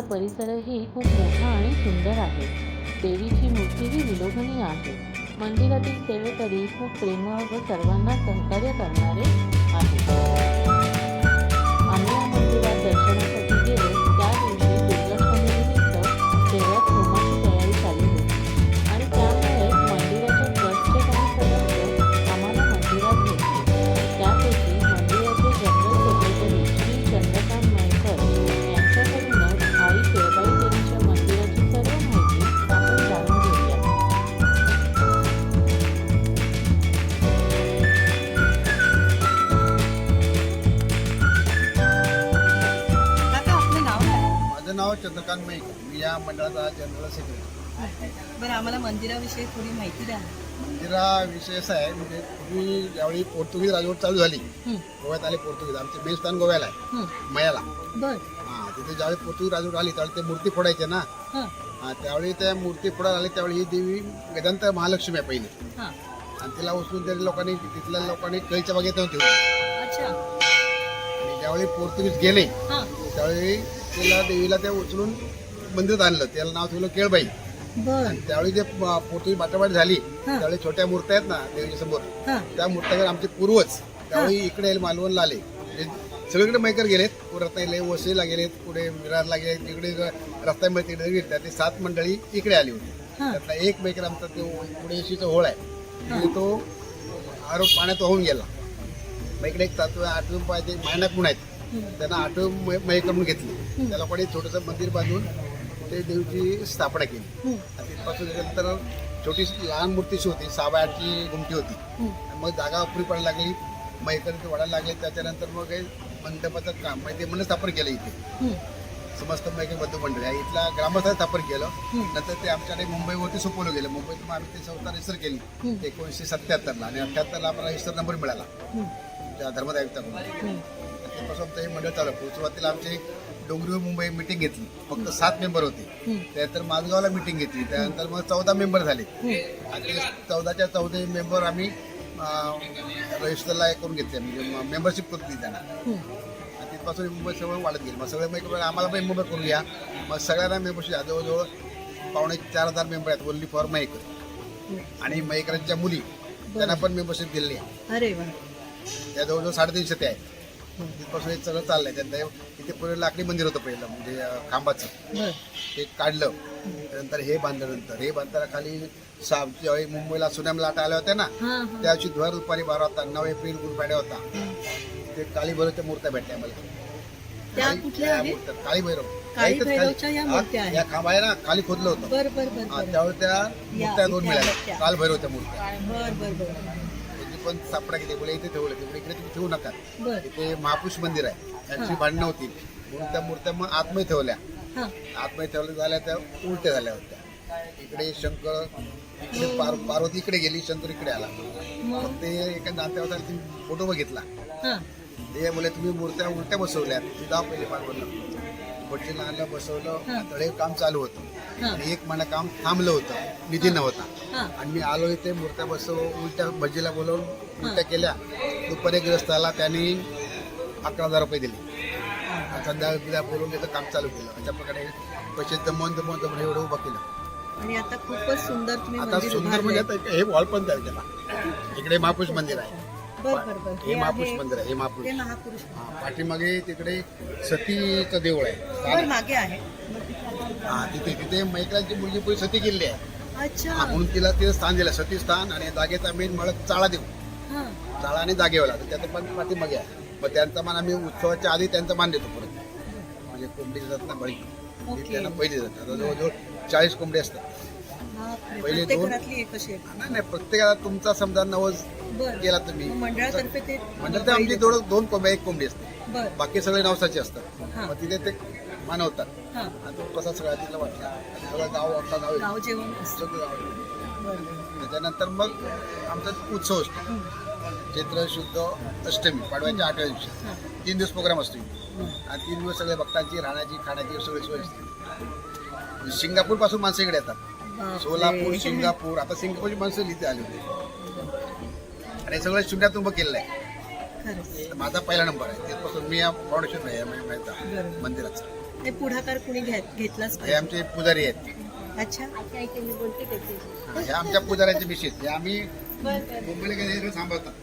परिसरही खूप मोठा आणि सुंदर आहे. देवीची मूर्तीही विलोभनीय आहे. मंदिरातील सेवेकरी खूप प्रेमळ व सर्वांना सहकार्य करणारे आहेत. आम्ही या मंदिरात दर्शनासाठी गेलो त्या दिवशी दुर्गाष्टमीनिमित्त देवळात होमाची तयारी चालू होती आणि त्यामुळे मंदिराच्या ट्रस्टचे काही सदस्य आम्हाला मंदिरात भेटले. त्यापैकी मंदिराचे जनरल सेक्रेटरी श्री चंद्रकांत मयेकर यांच्याकडूनच आई केळबाई देवीच्या मंदिराची सर्व माहिती आपण जाणून घेऊया. काका आपलं नाव काय? माझं नाव चंद्रकांत मयेकर. मी या मंडळाचा जनरल सेक्रेटरी. बरं आम्हाला मंदिराविषयी थोडी माहिती द्या. मंदिराविषयी असं आहे, म्हणजे पूर्वी ज्यावेळी पोर्तुगीज राजवट चालू झाली, गोव्यात आले पोर्तुगीज. आमचे मेन स्थान गोव्याला आहे, मयाला. बर हां, तिथे ज्यावेळी पोर्तुगीज राजवट आली त्यावेळी ते मूर्ती फोडायचे ना. हां, त्यावेळी त्या मूर्ती फोडायला आली त्यावेळी ही देवी वेदांत महालक्ष्मी आहे पहिली, आणि तिला उचलून त्या लोकांनी तिथल्या लोकांनी कैच्या बागेत नेऊन ठेवली. अच्छा. आणि ज्यावेळी पोर्तुगीज गेले त्यावेळी तिला देवीला त्या उचलून मंदिरात आणलं. त्याला नाव ठेवलं केळबाई. बर आणि त्यावेळी जे पोर्तुगीज बाटाबाट झाली त्यावेळी छोट्या मूर्त्या आहेत ना देवीच्या समोर, त्या मूर्त्यावर आमचे पूर्वज त्यावेळी इकडे मालवणला आले. म्हणजे सगळीकडे मयकर गेलेत, रत्नागिरीला वसईला गेलेत, पुढे विरारला गेलेत, तिकडे रस्त्यामध्ये तिकडे गेले. त्यातली 7 मंडळी इकडे आली होती. त्यातला एक मेकर आमचा तो पुढे येशीचा होळ आहे, म्हणजे तो आरोप पाण्यात वाहून गेला. मग इकडे एक 7व्या 8व्या पाहिजे मायनाक म्हणून आहेत, त्यांना 8व्या मयकर म्हणून घेतली. त्याला पण एक छोटंसं मंदिर बांधून ते देवीची स्थापना केली. आणि तिथपासून त्याच्यानंतर छोटी लहान मूर्तीची होती, 6x8ची घुमटी होती. मग जागा अपुरी पडायला लागली, मयकर ते वाढायला लागले. त्याच्यानंतर मग काही मंडपाचं काम म्हणजे ते मंडळ स्थापन केलं इथे. समस्त मयकर बंधू मंडळ आहे इथला ग्रामस्थ स्थापन केलं. नंतर ते आमच्याकडे मुंबईवरती सोपवलं गेलं. मुंबईत मग आम्ही ते संस्था रजिस्टर केली 1977ला, आणि 78ला आम्हाला रजिस्टर नंबर मिळाला त्या धर्मदाय आयुक्ताकडून. त्यापासून आमचं हे मंडळ चालू. सुरुवातीला आमची डोंगरीवर मुंबई मिटिंग घेतली, फक्त 7 मेंबर होते. त्यानंतर माझगावला मिटिंग घेतली, त्यानंतर मग 14 मेंबर झाले. आणि 14च्या 14 मेंबर आम्ही रजिस्टरला करून घेतले, म्हणजे मेंबरशिप करून दिली त्यांना. आणि तिथपासून मुंबई सगळं वाढत गेली. मग सगळे मेंबर आम्हाला पण मेंबर करून घ्या. मग सगळ्यांना मेंबरशिप जवळजवळ 4,500 मेंबर आहेत ओनली फॉर मयकर. आणि मयकरांच्या मुली त्यांना पण मेंबरशिप दिलेली आहे. अरे वा. त्या जवळजवळ 350 ते आहेत. तिथपासून हे सगळं चाललंय. त्यांना इथे पुढे लाकडी मंदिर होतं पहिलं, म्हणजे खांबाचं, ते काढलं. त्यानंतर हे बांधलं. नंतर हे बांधताना खाली ज्यावेळी मुंबईला सुनामी लाटा आल्या होत्या ना, त्या दिवशी भर दुपारी 12 वाजता 9 एप्रिल गुड फ्रायडे होता. ते काळी भैरवच्या मूर्त्या भेटल्या मला. काळी भैरव या खांबा आहे ना, खाली खोदलं होतं. त्यावेळी त्या मूर्त्या 2 मिळाल्या, काल भैरवच्या मूर्त्या. पण सापडा किती बोला इथे ठेवलं, तिकडे इकडे तुम्ही ठेवू नका. इथे महापुरुष मंदिर आहे, त्यांची भांडणं होती म्हणून त्या मूर्त्या मग आतमध्ये ठेवल्या. आतमध्ये ठेवल्या झाल्या त्या उलट्या झाल्या होत्या. इकडे शंकर, इकडे पार्वती इकडे गेली, शंकर इकडे आला. मग ते एका नात्यावर फोटो बघितला. ते बोले तुम्ही मूर्त्या उलट्या बसवल्या, ती जाऊ पहिले पार्वतीला भटजीला आणलं, बसवलं. तळे काम चालू होतं आणि 1 महिना काम थांबलं होतं, निधी नव्हता. आणि मी आलो इथे मूर्त्या उलट्या भटजीला बोलवून उलट्या केल्या. दुपारी ग्रस्ताला त्यांनी 11,000 रुपये दिले. संध्याकाळी बोलवून त्याचं काम चालू केलं. अशा प्रकारे पैसे जमवून एवढं उभं केलं. आणि आता खूपच सुंदर आता सुंदर म्हणजे आता हे वॉल पण तयार केला. इकडे महापुरुष मंदिर आहे, हे महापुरुष मंदिर आहे. हे महापुरुष पाठीमागे तिकडे सतीचं देऊळ आहे, मागे आहे. तिथे मयकरांची मुलगी पुढे सती केलेली आहे. अच्छा. म्हणून तिला तिथं स्थान दिलं, सती स्थान. आणि जागेचा मेन मळक चाळा देऊ, चाळा आणि जागेवाला, त्याचं पण पाठीमागे आहे. मग त्यांचा मान आम्ही उत्सवाच्या आधी त्यांचा मान देतो परत, म्हणजे कोंबडी देतात ना बळी, त्यांना पहिले देतात. आता जवळजवळ 40 कोंबडी असतात. पहिले 2 नाही, प्रत्येकाला तुमचा समजा 90 केला तुम्ही मंडळातर्फे म्हणजे आमची 2 कोंबड्या 1 कोंबडी असते, बाकी सगळे नवसाचे असतात. मग तिथे ते मानवतात. आणि तो कसा सगळा तिला वाटला, सगळं गाव जेवण सगळं गाव. त्याच्यानंतर मग आमचा उत्सव असतो, चैत्र शुद्ध अष्टमी, पाडव्याच्या 8व्या दिवशी 3 दिवस प्रोग्राम असतो. आणि 3 दिवस सगळे भक्तांची राहण्याची खाण्याची सगळी सोय असते. सिंगापूर पासून माणसं इकडे येतात, सोलापूर, सिंगापूर. आता सिंगापूरची माणसं इथे आली होती आणि सगळं शून्यातून उभं केलेलं आहे. माझा पहिला नंबर आहे, तिथपासून मी या फाउंडेशन आहे मंदिराचा. हे पुढाकार कुणी घेतलाच हे पाहिजे. आमचे पुजारी आहेत. अच्छा. हे आमच्या पुजाऱ्यांचे विशेष हे आम्ही बरं मुंबईला गेले सांभाळतात.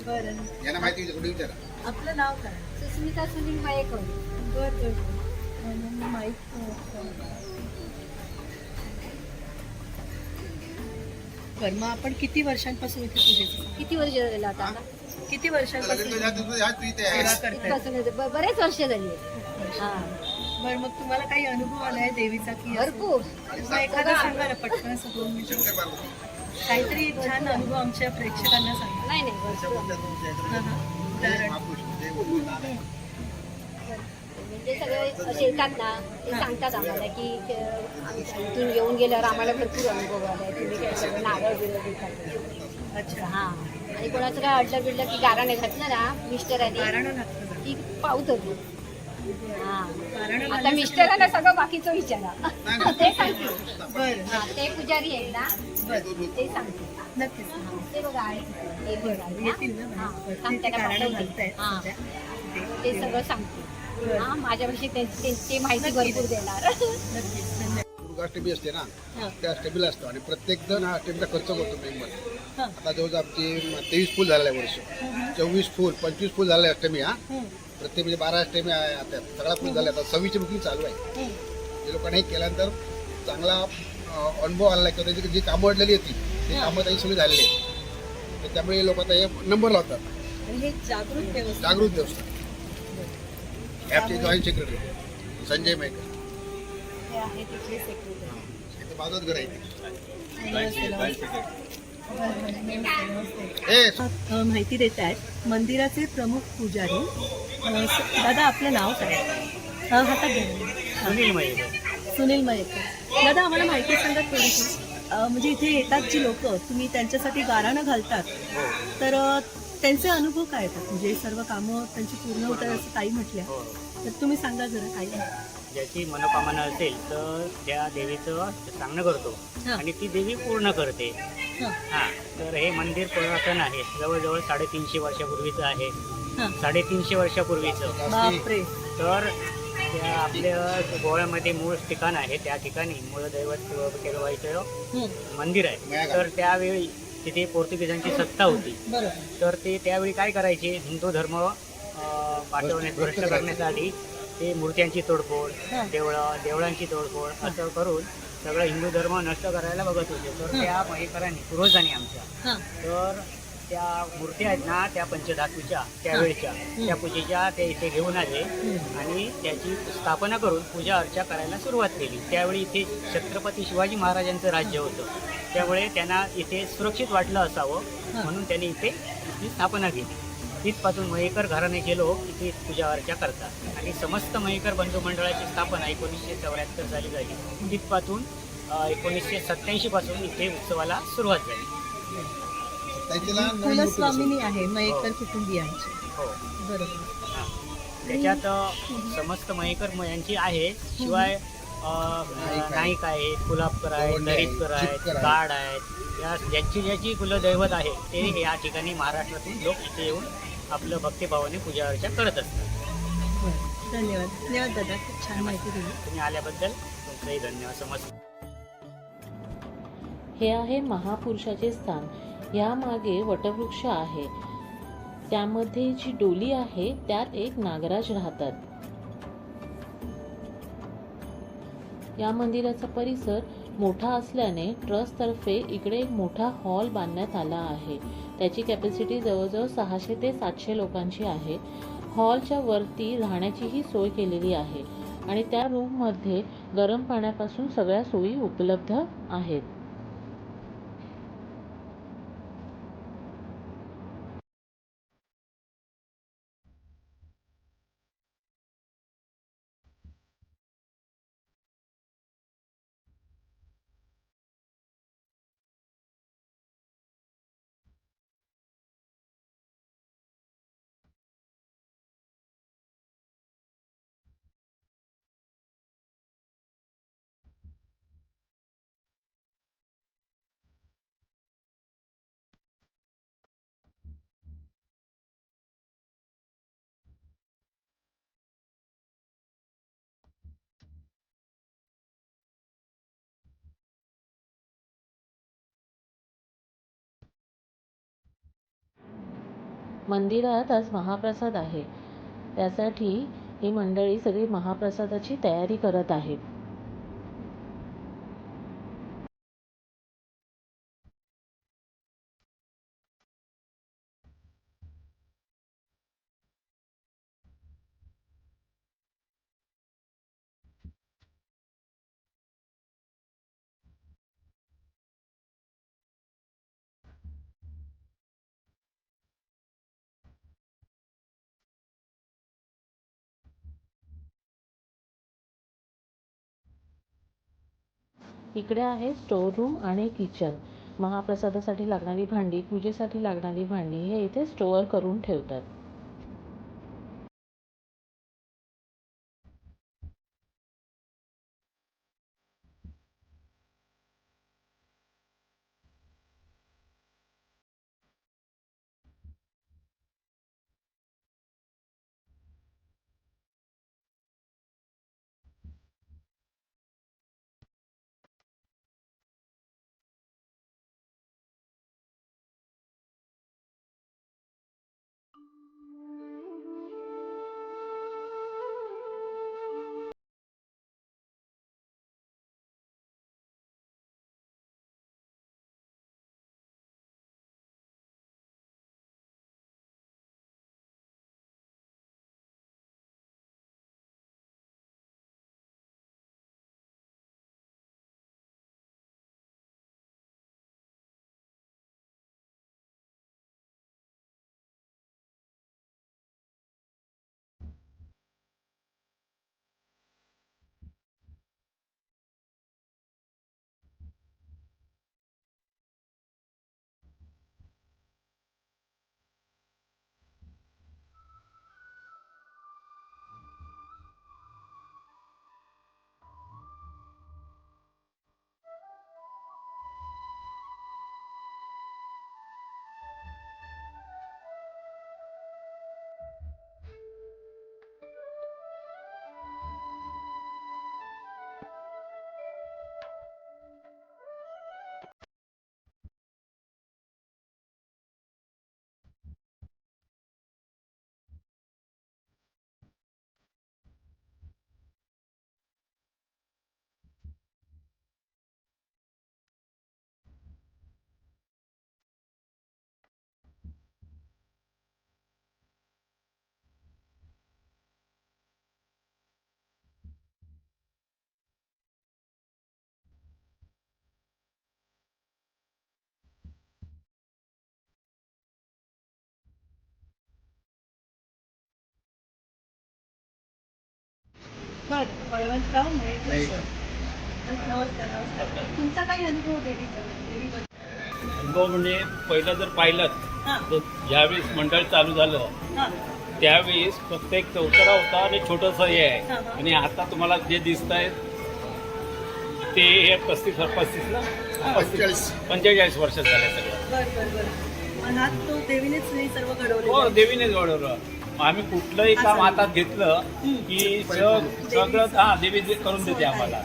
बरं. यांना माहिती थोडी विचारा. आपलं नाव काय? सुस्मिता सुनील मायेकर. बरं माहीत. बरं मग आपण किती वर्षांपासून इथे पूजेचं किती वर्ष झालं आता? किती वर्षांपासून लग्न ह्याच इथे आहे. सेवा करताय? इतकाच नाही, बरेच वर्ष झाली. हा, बरं मग तुम्हाला काही अनुभव आलाय देवीचा की असं? भरपूर. मग एखादा सांगा ना पटकन असं 2 मिनिटं. काहीतरी एक छान अनुभव आमच्या प्रेक्षकांना सांगा. नाही नाही भरपूर. उदाहरण. म्हणजे सगळे असे येतात ना, ते सांगतात आम्हाला की आमच्या इथून येऊन गेल्यावर आम्हाला भरपूर अनुभव आलाय. तुम्ही काय सगळं नारळ बिरळ देतात. अच्छा. हा, आणि कोणाचं काय अडलं बिडलं की गाराने घातलं ना मिस्टरांनी गाराणं घातलं जातं. की पावतो तू. हा, गाराणं आता घालण्यासाठी- मिस्टरांना सगळं बाकीचं विचारा. ते सांगते. बरं हा, ते पुजारी आहेत ना, बरं ते सांगते. नक्कीच. हा, ते बघा आहे. ते बघा आहे ना. येतील ना हा, बरं. सांग ते त्याला गाराणं पाठवते. घालतायत हा, सध्या. ते सगळं सांगते. बरं. हा, माझ्यापाशी ते माहिती नक्कीच. भरपूर देणार. नक्कीच. धन्यवाद. दुर्गाष्टमी असते ना हा. त्या अष्टमीला असतो आणि प्रत्येक जण हा अष्टमीचा खर्च करतो मेंबर. हा. आता जवळजवळ आमची 23 फुल झालेलं आहे वर्ष. 24 फुल 25 फुल झाले अष्टमी. हा प्रत्येक म्हणजे 12 अष्टमी आहे आता सगळा फुल झाले. आता 26ची बुकिंग चालू आहे. जे लोकांना हे केल्यानंतर चांगला अनुभव आला किंवा त्याची जी कामं अडलेली होती ते कामं त्यांची सगळी झालेली आहेत. तर त्यामुळे लोक आता हे नंबर लावतात. आणि हे जागृत व्यवस्था. जागृत देवस्थान हे आमचे जॉईंट सेक्रेटरी संजय मेकर. हे आहे तिथले सेक्रेटरी. इथे माझंच घर आहे इथे. माहिती देत आहेत मंदिराचे प्रमुख पुजारी. दादा आपलं नाव काय? हातात घ्या. सुनील मयेकर. दादा आम्हाला माहिती सांगा थोडीशी. म्हणजे इथे येतात जी लोक तुम्ही त्यांच्यासाठी गाराणं घालतात तर त्यांचे अनुभव काय येतात? म्हणजे सर्व कामं त्यांची पूर्ण होतात असं ताई म्हटल्या तर तुम्ही सांगा जरा काही. ज्याची मनोकामना असेल तर त्या देवीचं सांगणं करतो आणि ती देवी पूर्ण करते. हा, तर हे मंदिर पुरातन आहे. जवळजवळ 350 वर्षापूर्वीचं आहे. 350 वर्षापूर्वीचं. बापरे. तर त्या आपल्या गोव्यामध्ये मूळ ठिकाण आहे. त्या ठिकाणी मूळ दैवत केळवाईचं मंदिर आहे. तर त्यावेळी तिथे पोर्तुगीजांची सत्ता होती. तर ते त्यावेळी काय करायचे, हिंदू धर्म पाठवण्यात भ्रष्ट करण्यासाठी ते मूर्त्यांची तोडफोड, देवळांची तोडफोड असं करून सगळं हिंदू धर्म नष्ट करायला बघत होते. तर त्या मयेकरांनी पूर्वजांनी आमच्या तर त्या मूर्त्या आहेत ना त्या पंचधातूच्या त्यावेळच्या त्या पूजेच्या ते इथे घेऊन आले आणि त्याची स्थापना करून पूजा अर्चा करायला सुरुवात केली. त्यावेळी इथे छत्रपती शिवाजी महाराजांचं राज्य होतं. त्यामुळे त्यांना इथे सुरक्षित वाटलं असावं म्हणून त्यांनी इथे स्थापना केली. तिथपासून मयेकर घराण्याचे लोक इथे पूजा अर्चा करतात आणि समस्त मयेकर बंधू मंडळाची स्थापना 1974 साली झाली. तिथपासून 1987 पासून इथे उत्सवाला सुरुवात झाली. कुलस्वामिनी आहे मयेकर कुटुंबियांची. हो, बरोबर. त्याच्यात समस्त मयेकर यांची आहे. शिवाय नाईक आहेत, कुलाबकर आहेत, दरीपकर आहेत, गाड आहेत. या ज्याची कुलदैवत आहे ते या ठिकाणी महाराष्ट्रातून लोक इथे येऊन आपलं भक्तिभावाने पूजा अर्चा करत असतात. धन्यवाद. धन्यवाद दादा, खूप छान माहिती दिली. तुम्ही आल्याबद्दल तुमचंही धन्यवाद. समज हे आहे महापुरुषाचे स्थान. यामागे वटवृक्ष आहे. त्यामध्ये जी डोली आहे त्यात एक नागराज राहतात. या मंदिराचा परिसर मोठा असल्याने ट्रस्टतर्फे इकडे एक मोठा हॉल बांधण्यात आला आहे. त्याची कॅपॅसिटी जवळजवळ 600 ते 700 लोकांची आहे. हॉलच्या वरती राहण्याचीही सोय केलेली आहे आणि त्या रूममध्ये गरम पाण्यापासून सगळ्या सोयी उपलब्ध आहेत. मंदिरात आज महाप्रसाद आहे, त्यासाठी ही मंडळी सगळी महाप्रसादाची तयारी करत आहेत. इकडे आहे स्टोअर रूम आणि किचन. महाप्रसादासाठी लागणारी भांडी, पूजेसाठी लागणारी भांडी हे इथे स्टोअर करून ठेवतात. बरं, बळवंतराव मयेकर. नमस्कार, नमस्कार. तुमचा काही अनुभव देवीबद्दल? अनुभव म्हणजे पहिलं जर पाहिलं हां, तर ज्यावेळेस मंडळ चालू झालं हां. त्यावेळेस फक्त एक चौतरा होता आणि छोटंसं हे आहे. हां, हां. आणि आता तुम्हाला जे दिसत आहे ते हे 35ला 45 वर्ष झाले सगळं. बरं बरं बरं. आणि आज तो देवीनेच नाही सर्व घडवलं. हो, देवीनेच घडवलं. आम्ही कुठलंही काम हातात घेतलं की सगळं हा देवी करून देते आम्हाला.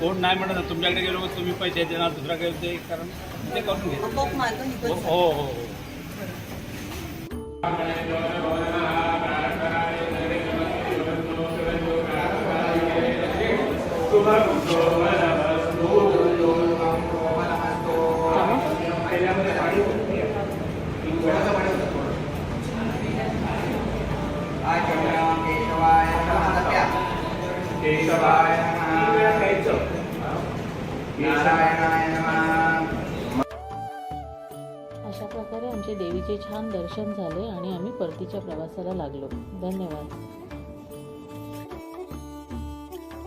कोण नाही म्हणत ना, तुमच्याकडे गेलो तुम्ही पैसे देणार, दुसऱ्याकडे ते कारण ते करून घेतो. आपोआप मार्ग निघत हो जातो. हो हो. अशा प्रकारे आमचे देवीचे छान दर्शन झाले आणि आम्ही परतीच्या प्रवासाला लागलो. धन्यवाद.